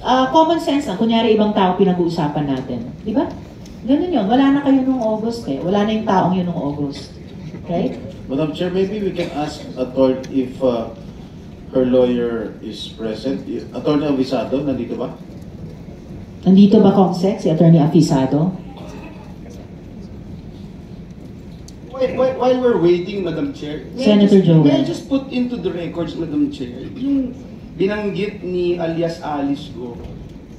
Common sense lang, kunyari ibang tao pinag-uusapan natin. Di ba? Ganun yun. Wala na kayo nung August eh. Wala na yung taong yun nung August. Right? Madam Chair, maybe we can ask Atty. if her lawyer is present. Atty. Avisado, nandito ba? Nandito ba, Comsec, si Atty. Avisado? While we're waiting, Madam Chair, Senator Joel. may I just put into the records, Madam Chair, yung binanggit ni alias Alice Go,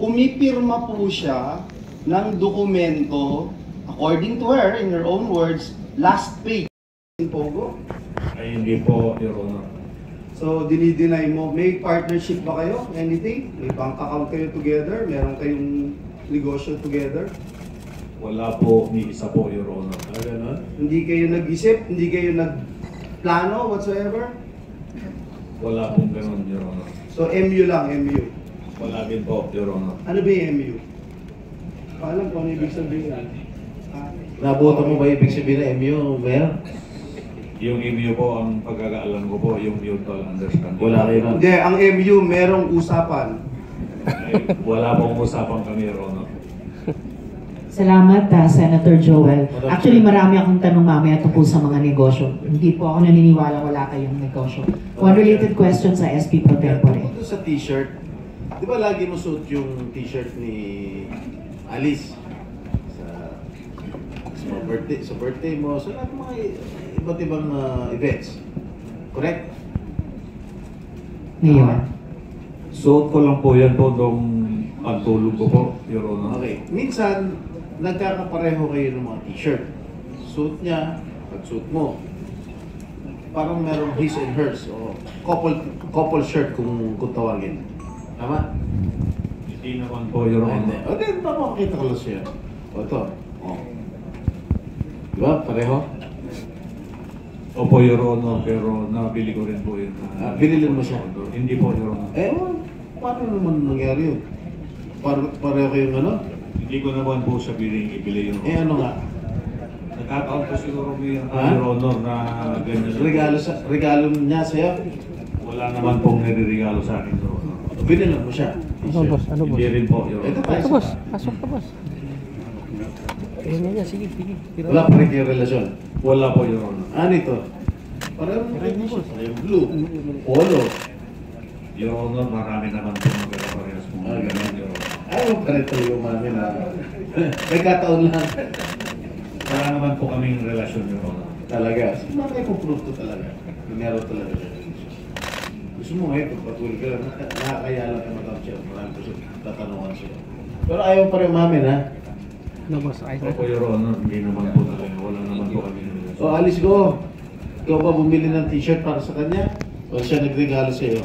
pumipirma po siya ng dokumento, according to her, in her own words, last page. Pogo? Ay, hindi po, Your Honor. So, dinideny mo, may partnership ba kayo? Anything? May bank account kayo together? Meron kayong negosyo together? Wala po, ni isa po, Your Honor. Ganun? Hindi kayo nag-isip? Hindi kayo nagplano whatsoever? Wala pong ganun, Your Honor. So, MU lang, MU. Wala din po, Your Honor. Ano ba yung MU? Alam ko ano ibig sabihin. Nabuto mo ba ibig sabihin na MU, Mayor? Yung MU po, ang pagkakaalam ko po, yung mutual understanding. Wala kayo na. Hindi, ang MU merong usapan. Ay, wala pong usapan kami, Your Honor. Salamat, Senator Joel. Actually, marami akong tanong mamaya tungkol sa mga negosyo. Hindi po ako naniniwala wala kayong negosyo. One related question sa SP Pro Tempore. Ito sa t-shirt, di ba lagi mo suot yung t-shirt ni Alice? Sa birthday mo, sa lahat ng mga iba't ibang events. Correct? Mayor. Suot ko lang po yan po nung pagtulog ko po, Your Honor. Okay. Minsan, nagkakapareho kayo ng mga t-shirt. Suit niya, pag-suit mo. Parang merong his and hers o couple shirt kung tawagin. Tama? Hindi naman po, Your Honor. O then, papakita ko lang siya. O ito. O. Diba? Pareho? Opo, Your Honor, pero nabili ko rin po yun. Binilin mo siya? Hindi po, Your Honor. Paano naman nangyari yun? Pareho kayong ano? Hindi ko naman po siya ibili yun. Ano nga? Nagkataon po siguro may Your Honor na ganyan. Regalo niya sa'yo? Wala naman pong nire-regalo sa akin, Your Honor. Binilin mo siya? Ano boss? Hindi rin po, Your Honor. Ito boss, pasok ka boss. Sige. Wala pa rin kayong relasyon? Wala po, Your Honor. Ano ito? Parang blue. Polo. Your Honor, marami naman po magkakaparehas po. Ganun. Your Honor. Ayaw pa rin tayo umamin na. May kataon lang. Wala naman po kaming relasyon, Your Honor. Talaga. May puprove to talaga. Meron talaga. Gusto mo ngayon, pagpatuloy ka lang, nakakaya lang ka matapos. Marami ko siya tatanungan siya. Pero ayaw pa rin umamin, ha? No boss, ayos na. Opo, Your Honor, hindi naman po talaga. Wala naman po kami relasyon. So, Alice Go, ikaw ba bumili ng t-shirt para sa kanya? O siya nagregalo sa iyo?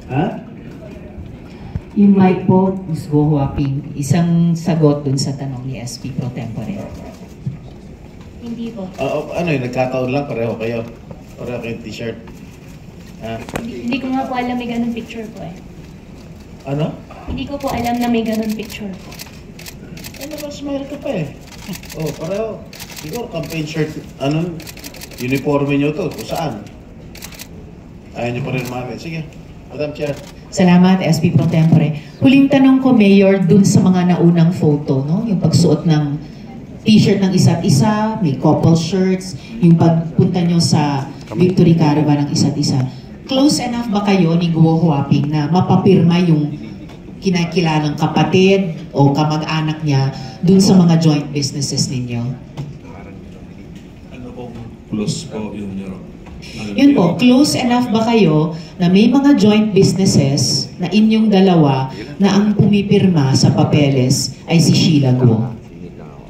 Ha? Yung mic po, Ms. Go Huaping, isang sagot dun sa tanong ni SP Pro Tempore. Hindi po. Ano yun, nagkataon lang, pareho kayo? Pareho kayong t-shirt? Ha? Hindi ko nga po alam may ganun picture po eh. Ano? Hindi ko po alam na may ganun picture po. Smile ka pa eh. Pareho. Siguro campaign shirt, uniforme nyo to, kung saan. Ayaw nyo pa rin umamin. Sige, Madam Chair. Salamat, SP Pro Tempore. Huling tanong ko, Mayor, dun sa mga naunang photo, no? Yung pagsuot ng t-shirt ng isa't isa, may couple shirts, yung pagpunta nyo sa Victory Caravan ng isa't isa. Close enough ba kayo ni Guo Huaping na mapapirma yung kinakilalang kapatid o kamag-anak niya dun sa mga joint businesses ninyo? Ano pong close po yun, Your Honor? Yun po, close enough ba kayo na may mga joint businesses na inyong dalawa na ang pumipirma sa papeles ay si Sheila Guo?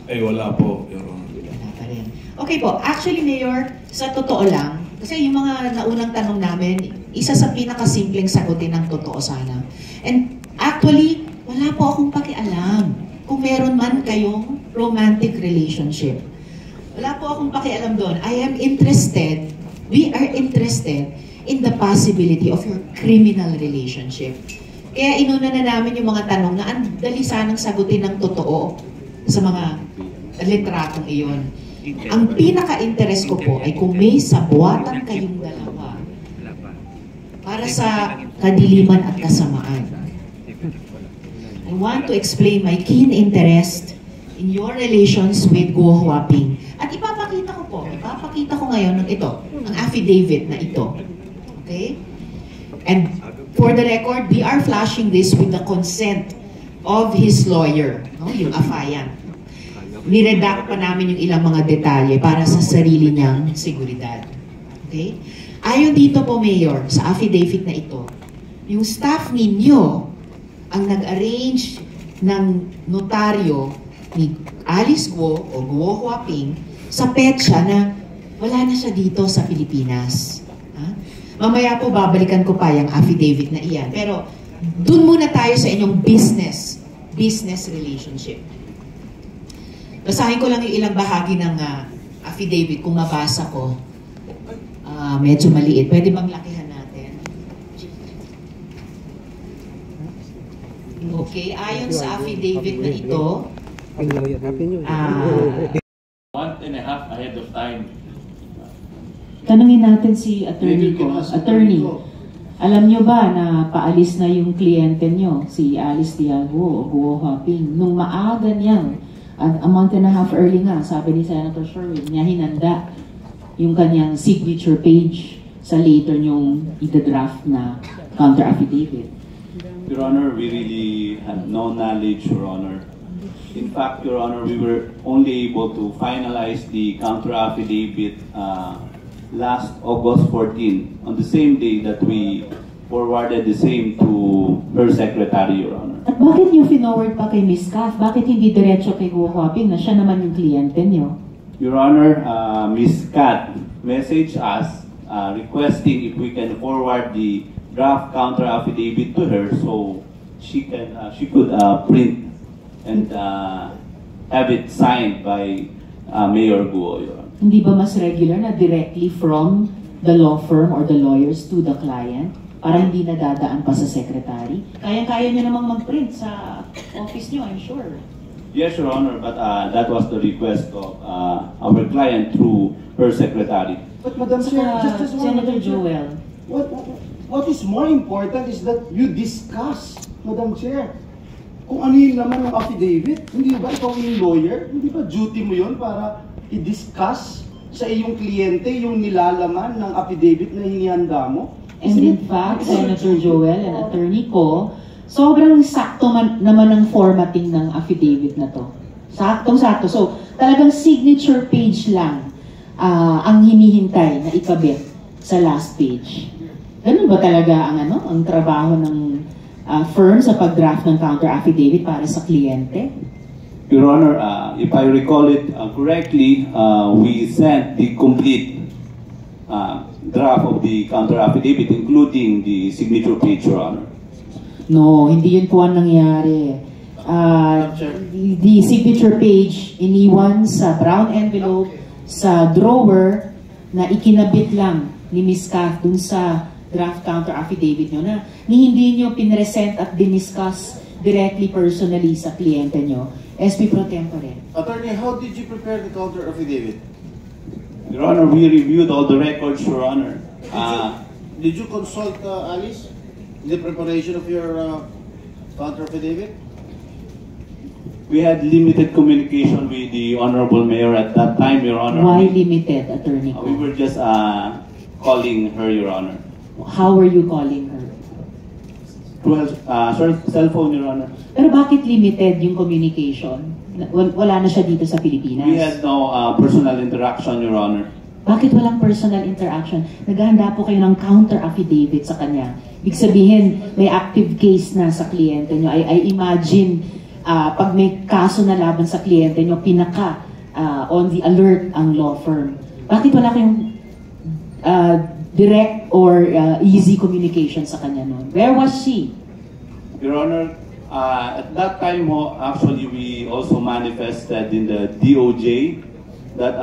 Ay, wala po, Your Honor. Wala pa rin. Okay po, actually Mayor, sa totoo lang, kasi yung mga naunang tanong namin, isa sa pinakasimpleng sagutin ng totoo sana. And actually, wala po akong pakialam kung meron man kayong romantic relationship. Wala po akong pakialam doon. We are interested in the possibility of your criminal relationship. Kaya inuna na namin yung mga tanong na ang dali sanang sagutin ng totoo sa mga litratong iyon. Ang pinaka-interest ko po ay kung may sabuatan kayong dalawa para sa kadiliman at kasamaan. I want to explain my keen interest in your relations with Guo Huaping. At ipapakita ko ngayon ng ito, ang affidavit na ito. Okay? And for the record, we are flashing this with the consent of his lawyer, no? Yung afayan. Niredact pa namin yung ilang mga detalye para sa sarili niyang seguridad. Okay? Ayon dito po, Mayor, sa affidavit na ito, yung staff ninyo ang nag-arrange ng notaryo ni Alice Guo o Guo Huaping sa petsa na wala na siya dito sa Pilipinas. Ha? Mamaya po babalikan ko pa yung affidavit na iyan. Pero dun muna tayo sa inyong business relationship. Basahin ko lang yung ilang bahagi ng affidavit kung mabasa ko. Medyo maliit. Pwede bang lakihan natin? Okay, ayon sa affidavit na ito, Month and a half ahead of time. tanungin natin si attorney Maybe ko. you can ask Attorney, attorney ko. alam nyo ba na paalis na yung kliyente nyo, si Alice Tiago o Guo Huaping, nung maaga niyan, a month and a half early nga, sabi ni Senator Sherwin, niya hinanda yung kanyang signature page sa later nyong itadraft na counter affidavit. Your Honor, we really had no knowledge, Your Honor. In fact, Your Honor, we were only able to finalize the counter affidavit last August 14, on the same day that we forwarded the same to her secretary, Your Honor. At bakit nyo finoward pa kay Ms. Kath? Bakit hindi diretso kay Guo Huaping na siya naman yung kliyente nyo? Your Honor, Ms. Kat messaged us requesting if we can forward the draft counter affidavit to her so she could print and have it signed by Mayor Guo, Your Honor. Hindi ba mas regular na directly from the law firm or the lawyers to the client para hindi nadadaan pa sa secretary? Kaya-kaya nyo namang mag-print sa office nyo, I'm sure. Yes, Your Honor, but that was the request of our client through her secretary. But Madam Chair, Saka, just one Senator Madam Chair. Joel, What is more important is that you discuss, Madam Chair, kung ano yung laman ng affidavit. Hindi ba ikaw yung lawyer? Hindi ba duty mo yun para i-discuss sa iyong kliyente yung nilalaman ng affidavit na hinihanda mo? and in fact, Senator Joel and attorney ko, sobrang sakto naman ang formatting ng affidavit na to. Saktong-sakto. So, talagang signature page lang ang hinihintay na ikabit sa last page. Ganun ba talaga ang trabaho ng firm sa pag-draft ng counter affidavit para sa kliyente? Your Honor, if I recall it correctly, we sent the complete draft of the counter affidavit, including the signature page, Your Honor. No, hindi yun po ang nangyari. The signature page iniwan sa brown envelope sa drawer na ikinabit lang ni Ms. Kath dun sa draft counter affidavit nyo na hindi nyo pinresent at diniscuss directly personally sa kliyente nyo. SP Pro Tempore. Attorney, how did you prepare the counter affidavit? Your Honor, we reviewed all the records, Your Honor. Did you consult Alice in the preparation of your counter affidavit? We had limited communication with the Honorable Mayor at that time, Your Honor. Why limited, attorney ko? We were just calling her, Your Honor. How were you calling her? Through cell phone, Your Honor. Pero bakit limited yung communication? Wala na siya dito sa Pilipinas. We had no personal interaction, Your Honor. Bakit walang personal interaction? Naghahanda po kayo ng counter affidavit sa kanya. Ibig sabihin, may active case na sa kliyente nyo. I imagine, pag may kaso na laban sa kliyente nyo, pinaka on the alert ang law firm. Bakit wala kayong direct or easy communication sa kanya noon? Where was she? Your Honor, at that time, actually, we also manifested in the DOJ that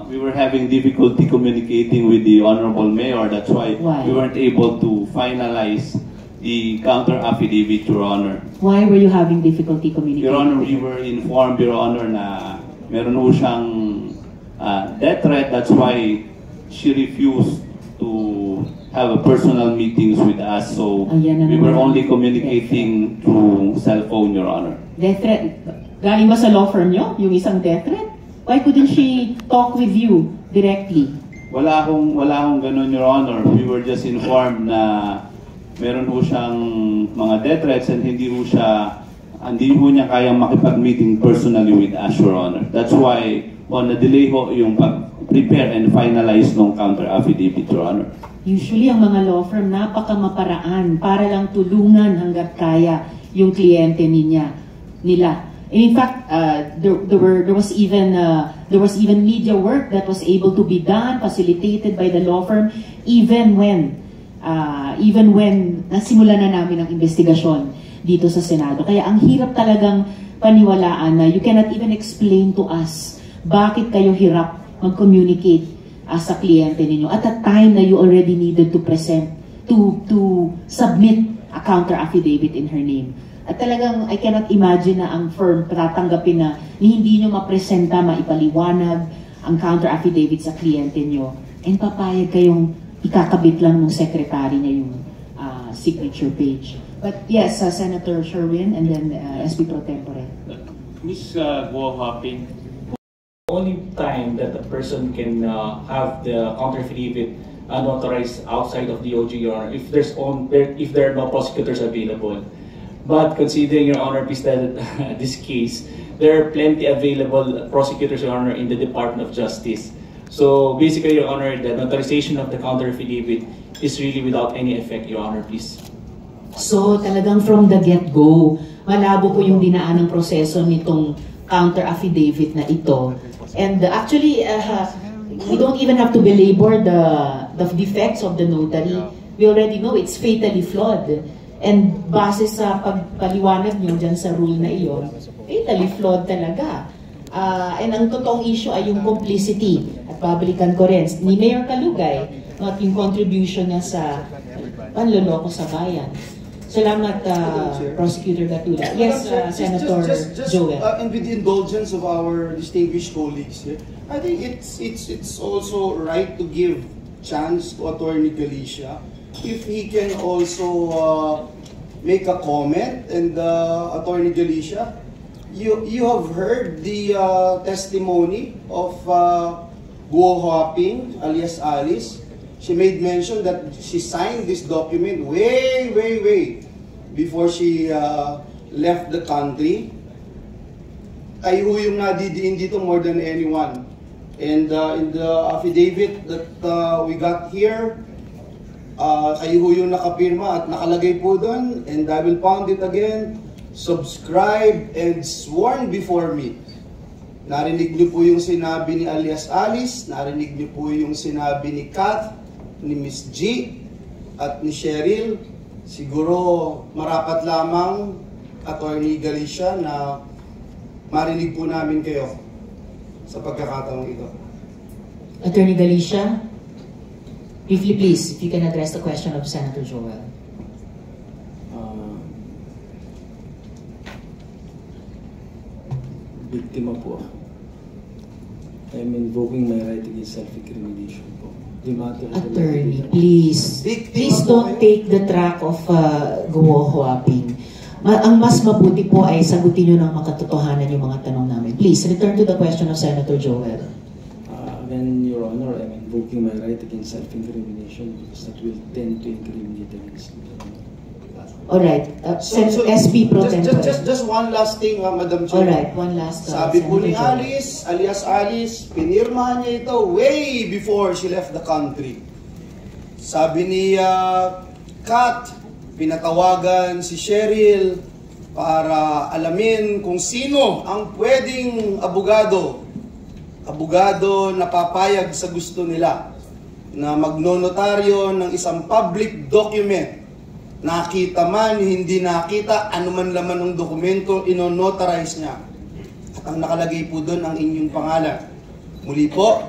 we were having difficulty communicating with the Honorable Mayor. That's why we weren't able to finalize the counter affidavit, Your Honor. Why were you having difficulty communicating? Your Honor, we were informed, Your Honor, na meron po siyang death threat. That's why she refused to have a personal meetings with us. So Ayan na we were naman. only communicating through cell phone, Your Honor. Death threat. Galing ba sa law firm nyo, yung isang death threat? Why couldn't she talk with you directly? Wala akong ganun, Your Honor. We were just informed na meron ho siyang mga death threats and hindi ho niya kayang makipag-meeting personally with us, Your Honor. That's why on the delay ho yung pag-prepare and finalize ng counter affidavit, Your Honor. Usually, ang mga law firm, napakamaparaan para lang tulungan hanggat kaya yung kliyente nila. And in fact, there was even media work that was able to be done, facilitated by the law firm, even when nasimula na namin ang investigasyon dito sa Senado. Kaya ang hirap talagang paniwalaan na you cannot even explain to us bakit kayo hirap mag-communicate sa kliyente ninyo at a time na you already needed to submit a counter affidavit in her name. At talagang I cannot imagine na ang firm tatanggapin na hindi nyo mapresenta, maipaliwanag ang counter affidavit sa kliyente nyo and papayag kayong ikakabit lang ng secretary niya yung signature page. But yes, Senator Sherwin and then SP Pro Tempore. Ms. Guo Huaping, only time that a person can have the counter affidavit notarized outside of the OG, Your Honor, if there are no prosecutors available. But considering, Your Honor, please, that this case, there are plenty available prosecutors, Your Honor, in the Department of Justice. So basically, Your Honor, the notarization of the counter affidavit is really without any effect, Your Honor, please. So talagang from the get-go, malabo po yung dinaan ng proseso nitong counter affidavit na ito. And actually, we don't even have to belabor the defects of the notary. We already know it's fatally flawed. And base sa pagpaliwanag nyo dyan sa rule na iyon, fatally flawed talaga. And ang totoong issue ay yung complicity. At babalikan ko rin, ni Mayor Kalugay, at yung contribution niya sa panloloko sa bayan. Salamat, Prosecutor Gatula. Yes, Senator Joel. And with the indulgence of our distinguished colleagues here, I think it's also right to give chance to Attorney Galicia if he can also make a comment. And Attorney Galicia, you have heard the testimony of Guo Huaping alias Alice. She made mention that she signed this document way before she left the country. Kayo yung nadidiin dito more than anyone. And in the affidavit that we got here, kayo yung nakapirma at nakalagay po doon, and I will pound it again, subscribed and sworn before me. Narinig niyo po yung sinabi ni alias Alice, narinig niyo po yung sinabi ni Kath, ni Miss G, at ni Cheryl. Siguro marapat lamang, Attorney Galicia, na marinig po namin kayo sa pagkakataong ito. Attorney Galicia, briefly please, if you can address the question of Senator Joel. Biktima po ako. I'm invoking my right against self-incrimination po. Attorney, please don't take the track of Guo Huaping. Ang mas mabuti po ay sagutin nyo ng makatotohanan yung mga tanong namin. Please, return to the question of Senator Joel. Again, Your Honor, I'm invoking my right against self-incrimination because that will tend to incriminate against me. Alright, SP Pro Tempore. Just one last thing, Madam Chair. Alright, one last. Sabi po ni Alice, alias Alice, pinirmahan niya ito way before she left the country. Sabi ni Kat, pinatawagan si Cheryl para alamin kung sino ang pwedeng abogado na papayag sa gusto nila na magnonotaryo ng isang public document. Nakita man, hindi nakita, anuman laman ng dokumento, ino-notarize niya. At ang nakalagay po doon ang inyong pangalan. Muli po,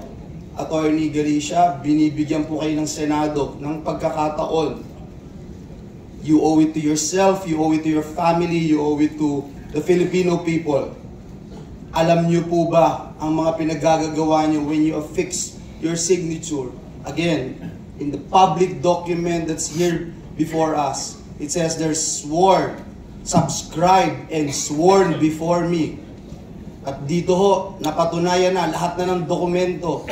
Attorney Galicia, binibigyan po kayo ng Senado ng pagkakataon. You owe it to yourself, you owe it to your family, you owe it to the Filipino people. Alam niyo po ba ang mga pinagagagawa niyo when you affix your signature? Again, in the public document that's here before us. It says they're sworn, subscribed, and sworn before me. At dito ho, napatunayan na lahat na ng dokumento,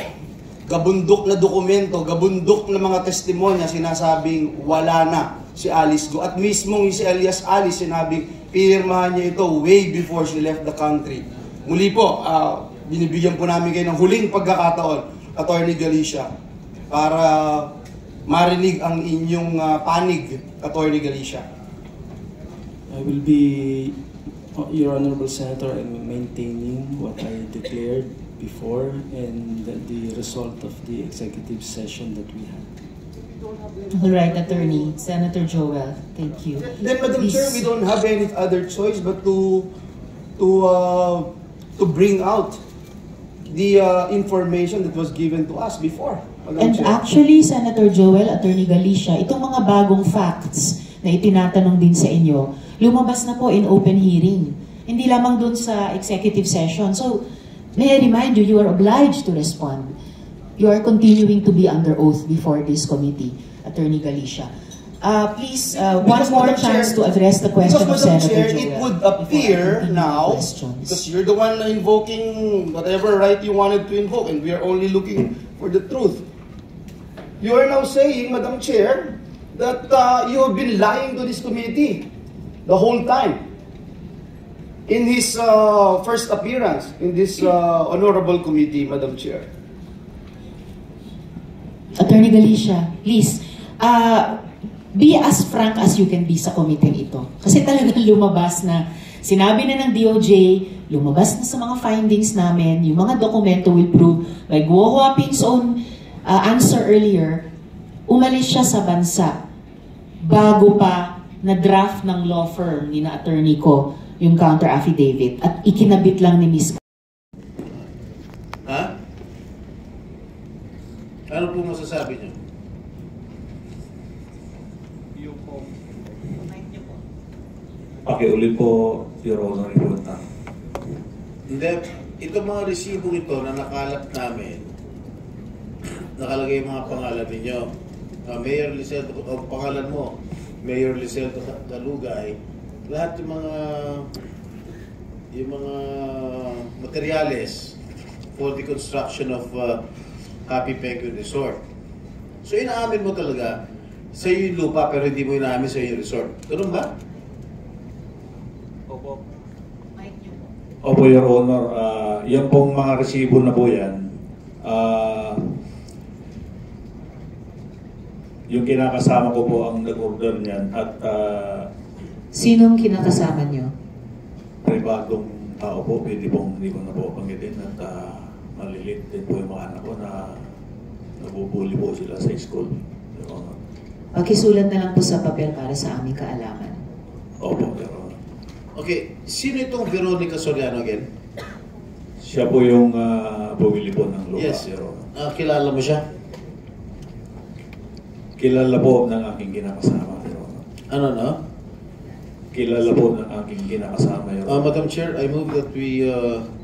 gabundok na dokumento, gabundok na mga testimonya, sinasabing wala na si Alice Go. At mismong si Elias Alice, sinabing pinirmahan niya ito way before she left the country. Muli po, binibigyan po namin kayo ng huling pagkakataon, Attorney Galicia, para marinig ang inyong panig, Attorney Galicia. I will be, Your Honorable Senator, I'm maintaining what I declared before and the result of the executive session that we had. All right, Attorney. Senator Joel, thank you. Then, Madam Chair, we don't have any other choice but to bring out the information that was given to us before. And actually, Senator Joel, Attorney Galicia, itong mga bagong facts na itinatanong din sa inyo, lumabas na po in open hearing. Hindi lamang dun sa executive session. So, may I remind you, you are obliged to respond. You are continuing to be under oath before this committee, Attorney Galicia. Please, one more chance to address the question of Senator Chair, Joel. it would appear now, because you're the one invoking whatever right you wanted to invoke, and we are only looking for the truth. You are now saying, Madam Chair, that you have been lying to this committee the whole time. In his first appearance in this honorable committee, Madam Chair. Attorney Galicia, please, be as frank as you can be sa committee ito. Kasi talagang lumabas na, sinabi na ng DOJ, lumabas na sa mga findings namin, yung mga dokumento will prove, like Guo Huaping's own answer earlier, umalis siya sa bansa bago pa na draft ng law firm ni na attorney ko yung counter affidavit at ikinabit lang ni Ms. Ha? Ano po masasabi niyo? Pakiulit po, Your Honor, ipunta. Hindi, itong mga resibo ito na nakalap namin, nakalagay yung mga pangalan ninyo. Mayor Liseldo, o pangalan mo, Mayor Liseldo Dalugay, lahat yung mga materyales for the construction of Happy Penguin Resort. So inaamin mo talaga sa iyo yung lupa pero hindi mo inaamin sa iyo yung resort. Ganun ba? Opo. Opo, Your Honor. Yan pong mga resibo na po yan. Yung kinakasama ko po ang nag-order niyan at sinong kinakasama niyo? Pribadong tao po, hindi ko na po panggitin at malilit din po yung mga anak ko na nabubuli po sila sa school. Your Honor. Pakisulat na lang po sa papel para sa aming kaalaman. Opo, Your Honor. Okay, sino itong Veronica Soriano again? Siya po yung bumili po ng lupa, Yes. Your Honor. Kilala mo siya? Kilala po ng aking kinakasama, Your Honor. Ano no? Kilala po ng aking kinakasama, Your Honor. Madam Chair, I move that we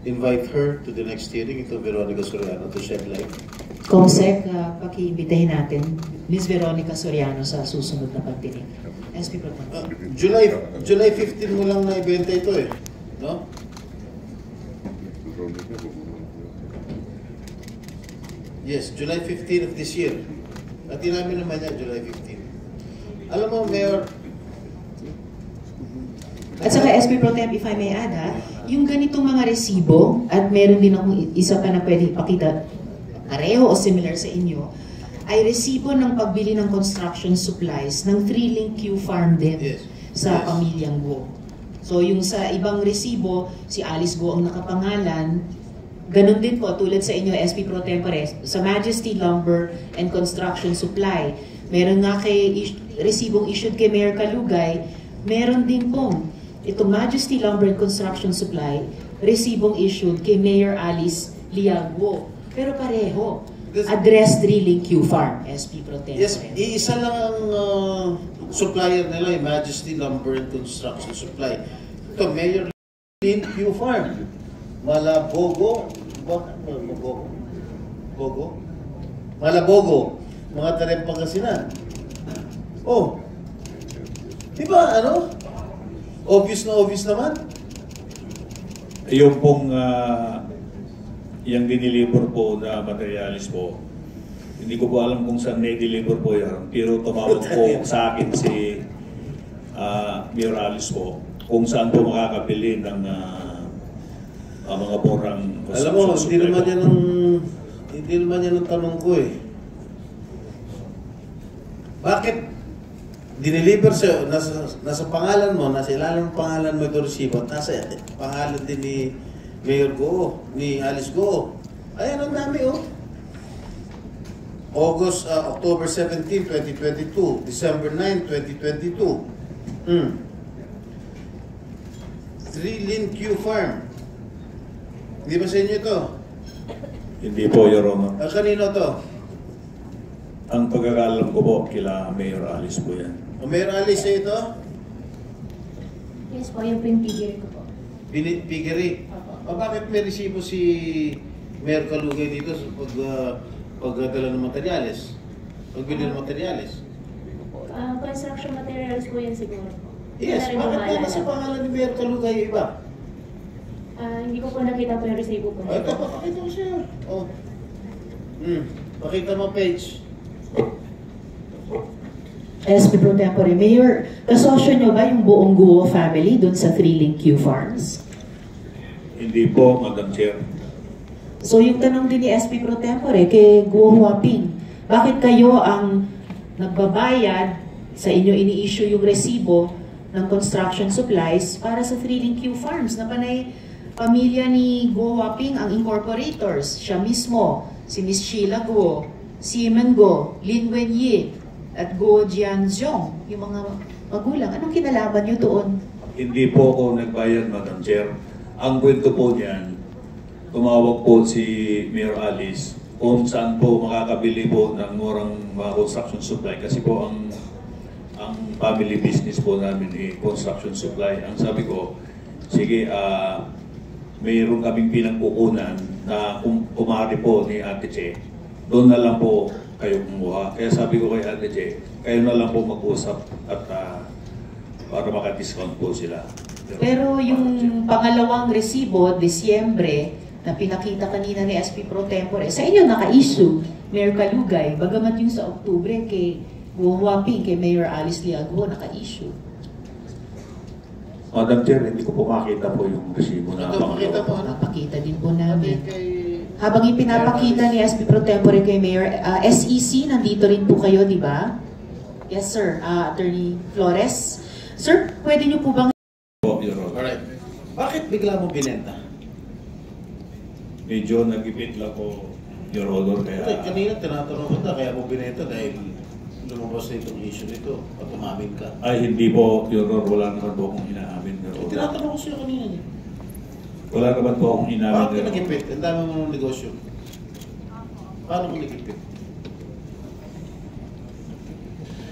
invite her to the next hearing, ito Veronica Soriano, to shed light. Consec, pakiimbitahin natin Ms. Veronica Soriano sa susunod na pagdinig. SP Pro Tem. July 15 mo lang na ibenta ito eh. No? Yes, July 15 of this year. At inamin naman niya, July 15. Alam mo, Mayor, at saka SP Pro Tem, if I may add, yung ganitong mga resibo, at meron din akong isa pa na pwede ipakita, pareho o similar sa inyo, ay resibo ng pagbili ng construction supplies ng 3-link Q Farm din sa pamilyang Guo. So yung sa ibang resibo, si Alice Guo ang nakapangalan, ganun din po, tulad sa inyo, SP Pro Tempore, sa Majesty Lumber and Construction Supply. Meron nga resibong issued kay Mayor Kalugay, meron din pong itong Majesty Lumber and Construction Supply, resibong issued kay Mayor Alice Liaguo. Pero pareho, address 3-link Q Farm, SP Pro Tempore. yes, iisa lang ang supplier nila, yung Majesty Lumber and Construction Supply. Ito, Mayor Link Q Farm. Malabogo. Malabogo. mga tarim Pangasinan. Oh, di ba ano? Obvious naman. Yung pong yung diniliver po na materialis po, hindi ko po alam kung saan na-deliver po yan. Pero tumawag po sa akin si Mayor Alice po kung saan po makakabili ng mga borang. Alam mo, hindi naman yan ang tanong ko eh. Bakit dineliver sa'yo, nasa pangalan mo, nasa ilalim ng pangalan mo ito resibo, at nasa pangalan din ni Mayor Go, ni Alice Go. Ayan, ang dami oh. October 17, 2022, December 9, 2022. 3 Lin Q Farm. Hindi ba sa inyo ito? Hindi po, Your Honor. Kanino to? Ang pagkakalam ko po, kila Mayor Alice po yan. O Mayor Alice ito? Yes po, yung po yung piggery ko po. Piggery? O bakit may resibo si Mayor Kalugay dito sa pagdala ng materyales? Pagbili ng materyales? Construction materials po yan siguro po. Yes, bakit po nasa pangalan ni Mayor Kalugay yung iba? Hindi ko po nakita po yung resibo po. Ito, pakita ko sa'yo. Oh. Pakita mo page. SP Pro Tempore, Mayor, kasosyo nyo ba yung buong Guo family dun sa 3 Lin Q Farms? Hindi po, Madam Chair. So yung tanong din ni SP Pro Tempore kay Guo Huaping, bakit kayo ang nagbabayad sa inyo ini-issue yung resibo ng construction supplies para sa 3 Lin Q Farms na panay pamilya ni Guo Huaping ang incorporators, siya mismo, si Miss Sheila Guo, Simon Guo, Lin Wenyi, at Guo Jianzhong, yung mga magulang. Anong kinalaman nyo doon? Hindi po ako nagbayad, Madam Chair. Ang kwento po niyan, tumawag po si Mayor Alice kung saan po makakabili po ng murang mga construction supply. Kasi po ang family business po namin construction supply. Ang sabi ko, sige, mayroon kaming pinagkukunan na kumari po ni Ate Che. Doon na lang po kayo kumuha. Kaya sabi ko kay Ate Che, kayo na lang po mag-usap at para maka-discount po sila. Pero yung pangalawang resibo, Disyembre, na pinakita kanina ni SP Pro Tempore, sa inyo naka-issue, Mayor Kalugay, bagamat yung sa Oktubre kay Guo Huaping, kay Mayor Alice Liago, naka-issue. Madam Chair, hindi ko po makita po yung resibo na pangalawa. Napakita din po namin. Habang ipinapakita ni SP Pro Tempore kay Mayor SEC, nandito rin po kayo, di ba? Yes, sir. Attorney Flores. Sir, pwede niyo po bang... Alright. Bakit bigla mo binenta? Medyo nag-ipit lang po, Your Honor, kaya... Kanina tinatanong ko na, kaya mo binenta dahil lumabas na itong issue nito at umamin ka. Ay, hindi po, Your Honor, wala naman po akong inaamin, Your Honor. Tinatanong ko sa'yo kanina niya. Wala naman po akong inaamin. Bakit ka nag-ipit? Ang dami mo ng negosyo. Paano mo nag-ipit?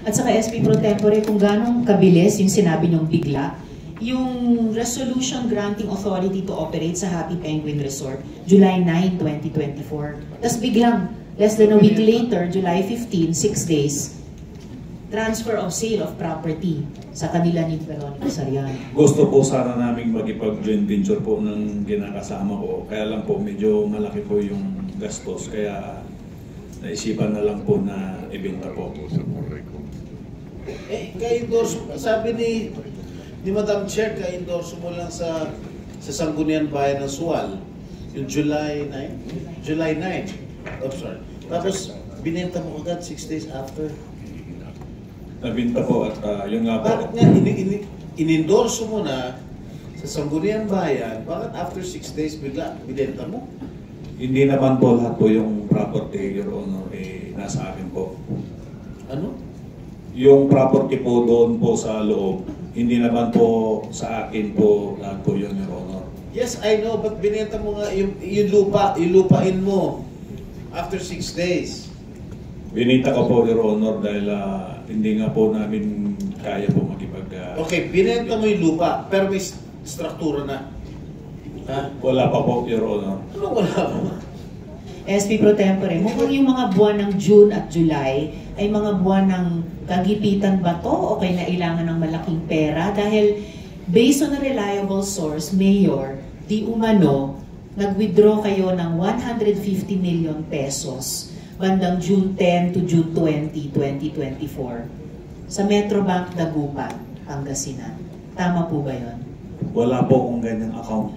At saka SP Pro Tempore, kung ganong kabilis yung sinabi niyong bigla, yung Resolution Granting Authority to Operate sa Happy Penguin Resort, July 9, 2024. Tapos biglang, less than a week later, July 15, 6 days, transfer of sale of property sa kanila ni Veronica Sariano. Gusto po sana naming magipag-joint venture po ng ginakasama ko. Kaya lang po, medyo malaki po yung gastos. Kaya naisipan na lang po na ibenta po. Ka-endorse, sabi ni Madam Chair, ka-endorse mo lang sa Sangguniang Bayan ng Sual, yung July 9. Oh, sorry. Tapos, binenta mo agad 6 days after. Nabinta po at yung nga po. Bakit nga, in-endorse mo na sa Sangguniang Bayan, bakit after 6 days bigla, binenta mo? Hindi naman po lahat po yung property, Your Honor, nasa akin po. Ano? Yung property po doon po sa loob, hindi naman po sa akin po lahat po yun, Your Honor. Yes, I know, but binenta mo nga yung lupain mo after 6 days. Binita ko po, Your Honor, dahil hindi nga po namin kaya po magipag... Okay, binenta mo yung lupa, pero may struktura na. Ha? Wala pa po, Your Honor. Ano wala pa? SP Pro Tempore, mukhang yung mga buwan ng June at July ay mga buwan ng kagipitan ba to o kailangan ng malaking pera? Dahil based on a reliable source, Mayor, di umano, nag-withdraw kayo ng 150 million pesos bandang June 10 to June 20, 2024 sa Metrobank Dagupan, Pangasinan. Tama po ba yun? Wala po akong ganyang account,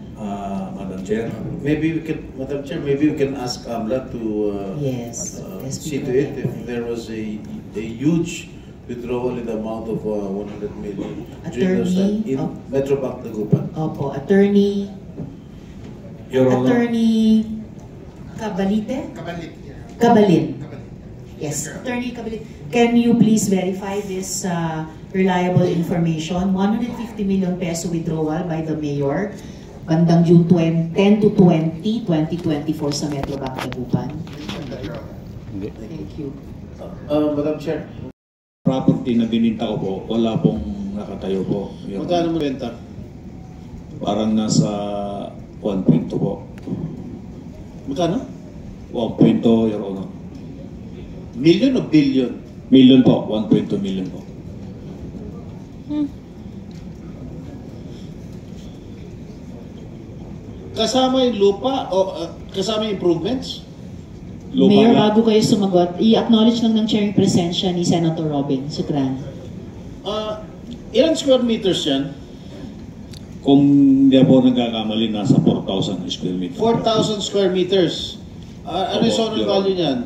Madam Chair. Maybe we can, Madam Chair, maybe we can ask AMLA to Yes, see to it if there was a huge withdrawal in the amount of 100 million during those time in Metrobank Dagupan. Opo, Attorney Your Honor. Attorney Cabalite? Cabalin. Yes, Attorney Cabalin. Can you please verify this reliable information? 150 million peso withdrawal by the Mayor bandang June 10 to 20, 2024 sa Metrobank Dagupan. Thank you. Madam Chair, Property na bininta ko po, wala pong nakatayo po. Your magkano Honor. mo benta? Parang nasa 1.2 po. Magkano? 1.2, Your Honor. Million o billion? Million po, 1.2 million po. Kasama yung lupa o kasama yung improvements? Lupa Mayor, lang. bago kayo sumagot, i-acknowledge lang ng chair yung presensya ni Senator Robin Sukran. Ilang square meters yan? Kung hindi po nagkakamali, nasa 4,000 square meters. 4,000 square meters. Ano yung Opo, zonal Your value niyan?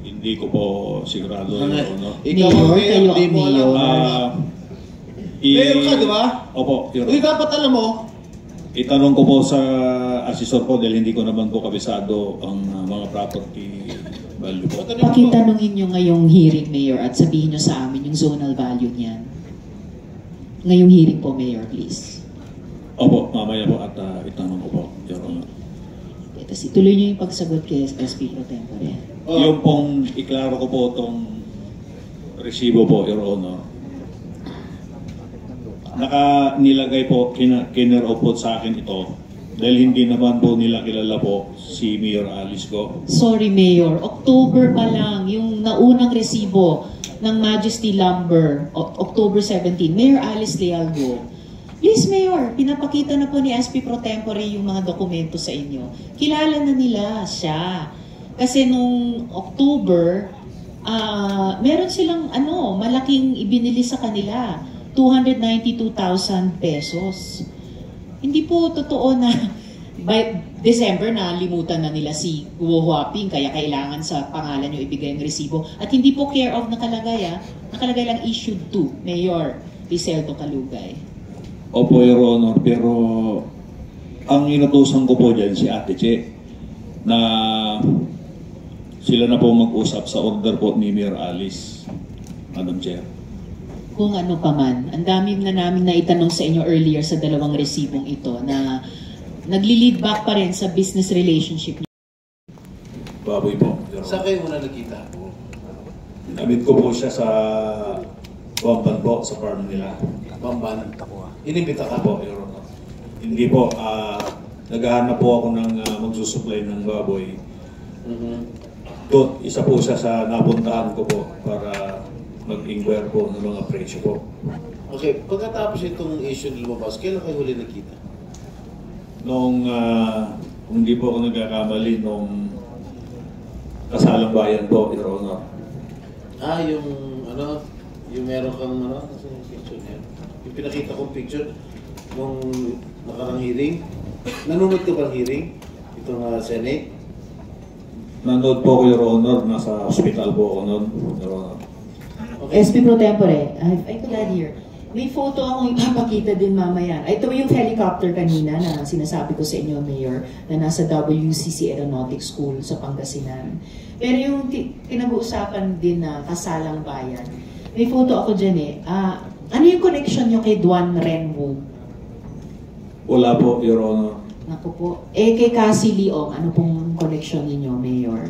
Hindi ko po sigurado, Your Honor. Ikaw ang Mayor, mayor, kayo di ang mo alam. mayor. Mayor ka, di ba? Opo, Your Uy, Honor. dapat alam mo. Itanong ko po sa asesor ko dahil hindi ko naman po kabisado ang mga property value po. Pakitanungin nyo ngayong hearing, Mayor, at sabihin nyo sa amin yung zonal value niyan. Ngayong hearing po, Mayor, please. Opo, mamaya po at itanong ko po, Your Honor. Okay, tapos ituloy nyo yung pagsagot kay SP Pro Tempore. Yung pong iklaro ko po itong resibo po, Your Honor. Nilagay po, kinero po sa akin ito dahil hindi naman po nila kilala po si Mayor Alice Go. Sorry, Mayor. October pa lang, yung naunang resibo ng Majesty Lumber, October 17, Mayor Alice Lealgo. Please, Mayor, pinapakita na po ni SP Pro Tempore yung mga dokumento sa inyo. Kilala na nila siya. Kasi nung October, meron silang malaking ibinili sa kanila. 292,000 pesos. Hindi po totoo na by December na limutan na nila si Guo Huaping kaya kailangan sa pangalan nyo ibigay ang resibo. At hindi po care of nakalagay nakalagay lang issued to Mayor Liseldo Calugay. Opo, Your Honor, pero ang inutusan ko po dyan si Ate Che na sila na po mag-usap sa order po ni Mayor Alice, Madam Chair. Kung ano pa man, ang dami na namin naitanong sa inyo earlier sa dalawang resibong ito na nagli-lead back pa rin sa business relationship niyo. Baboy po, Your Honor. Saan kayo muna nakita? Namit ko po siya sa Bamban po, sa farm nila. Bamban. Inibita ka? Opo, Your Honor. Hindi po, naghahanap po ako ng magsusupply ng baboy. Doon, isa po siya sa napuntahan ko po para mag-inquire po ng mga presyo po. Okay, pagkatapos itong issue na lumabas, kailan kayo huli nakita? Nung, kung di po ako nagkakamali, nung kasalang bayan po, Your Honor. Yung meron kang picture niya. Yung pinakita kong picture nung nakarang hearing. Nanonood ka bang hearing? Itong Senate? Nanood po ko, Your Honor. Nasa hospital po ako noon, Your Honor. Okay. SP Pro Tempore, I could add here. May photo akong ipapakita din mamaya. Ito yung helicopter kanina na sinasabi ko sa inyo, Mayor, na nasa WCC Aeronautics School sa Pangasinan. Pero yung pinag-uusapan din na kasalang bayan, may photo ako dyan ano yung connection nyo kay Duan Renwu? Wala po, Your Honor. Naku po. Kay Cassie Leong, ano pong connection ninyo, Mayor?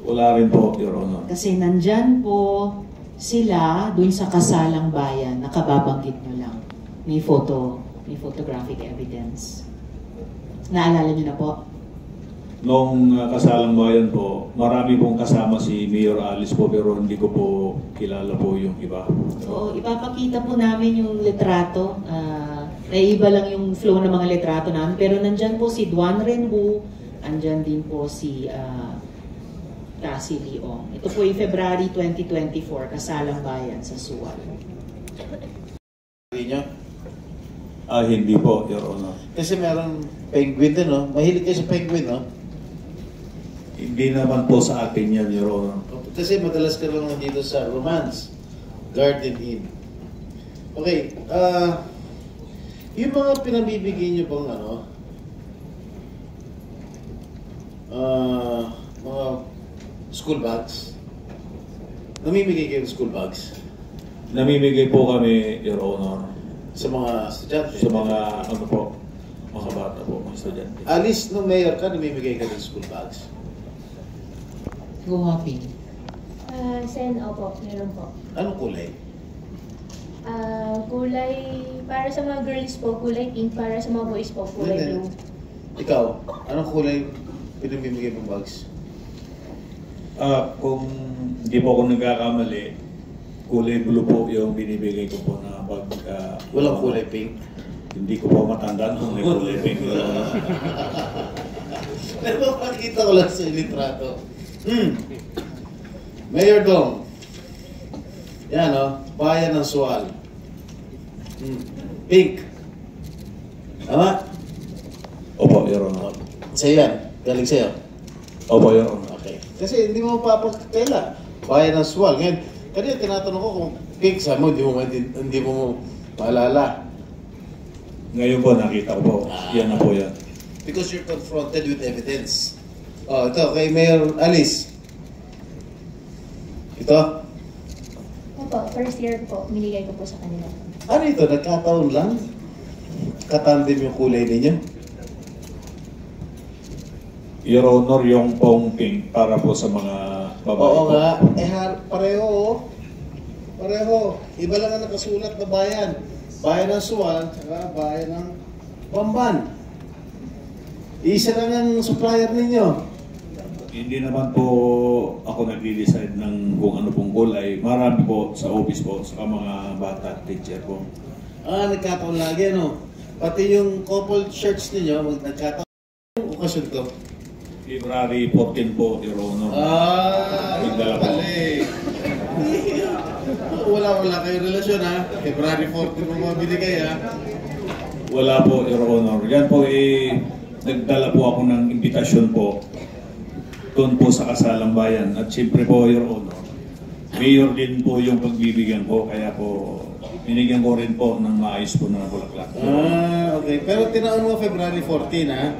Wala rin po, Your Honor. Kasi nandyan po sila dun sa kasalang bayan, nakababanggit nyo lang. May photographic evidence. Naalala nyo na po? Nung kasalang bayan po, marami pong kasama si Mayor Alice po pero hindi ko po kilala po yung iba. So, ipapakita po namin yung litrato. Naiiba lang yung flow ng mga litrato namin. Pero nandyan po si Duan Renwu, andyan din po si Cassie Leong. Ito po yung February 2024, kasalang bayan sa Suwal. Hindi po, Your Honor. Kasi meron penguin din, no? Mahilig kayo sa penguin, no? Hindi naman po sa akin yan, Your Honor. Kasi madalas ka lang dito sa Romance Garden Inn. Okay, yung mga pinabibigay nyo bang mga school bags? Namimigay kayo ng school bags? Namimigay po kami, Your Honor. Sa mga estudyante? Sa mga, mga bata po, mga estudyante. Alice, nung mayor ka, namimigay ka ng school bags? Go hopping. Sen, opo, meron po. Anong kulay? Kulay, para sa mga girls po, kulay pink. Para sa mga boys po, kulay blue. Ikaw, anong kulay pinamimigay mong bags? Kung hindi po ako nagkakamali, kulay blue po yung binibigay ko po na bag. Walang kulay pink? Hindi ko po matandaan kung may kulay pink. Pero makikita ko lang sa litrato. Mayor Dong. Yan, bayan ng Suwal. Pink. Tama? Opo, Your Honor. Sa'yo yan? Galing sa'yo? Opo, Your Honor. Okay. Kasi hindi mo mapapagkaila. Bayan ng Suwal. Ngayon, kanina tinatanong ko kung pink, sabi mo, hindi mo maalala. Ngayon po, nakita ko po. Yan na po yan. Because you're confronted with evidence. Ito, kay Mayor Alice. Ito? Opo, first year po, binigay ko po sa kanila. Ano ito? Nagkataon lang? Katandim yung kulay ninyo? Your Honor, yung pong pink para po sa mga babae Oo po. nga. Pareho. Pareho. Iba lang ang nakasulat na bayan. Bayan ng Suwal, saka bayan ng Bamban. Isa lang ang supplier ninyo. Hindi naman po ako nag-decide ng kung ano pong kulay. Marami po sa office po, sa mga bata at teacher po. Nagkataon lagi, no? Pati yung couple shirts ninyo, nagkataon. Anong okasyon to? February 14 po, Your Honor. Mali. Wala kayong relasyon, ha? February 14 mo mabinigay, ha? Wala po, Your Honor. Yan po, nagdala po ako ng imbitasyon po doon po sa kasalang bayan. At siyempre po, Your Honor, mayor din po yung pagbibigyan ko, kaya po binigyan ko rin po ng maayos po na bulaklak. Okay. Pero tinaon mo February 14, ha?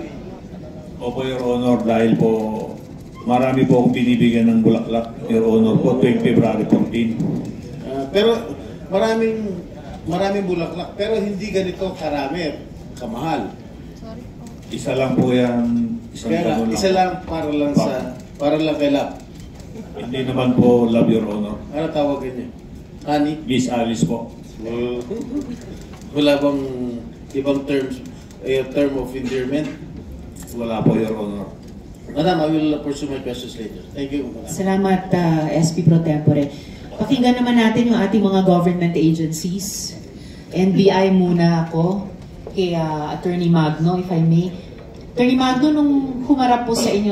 Opo, Your Honor, dahil po marami po akong binibigyan ng bulaklak, Your Honor, po tuwing February 14. Pero maraming bulaklak, pero hindi ganito karami, kamahal. Isa lang po yan. Isa lang para lang kay Love. Hindi naman po Love, Your Honor. Ano tawagin niyo? Honey? Miss Alice po. Wala bang ibang term of endearment? Wala po, Your Honor. Madam, I will pursue my questions later. Thank you. Salamat, SP Pro Tempore. Pakinggan naman natin yung ating mga government agencies. NBI muna ako kay Attorney Magno, if I may. Attorney Magno, nung humarap po sa inyo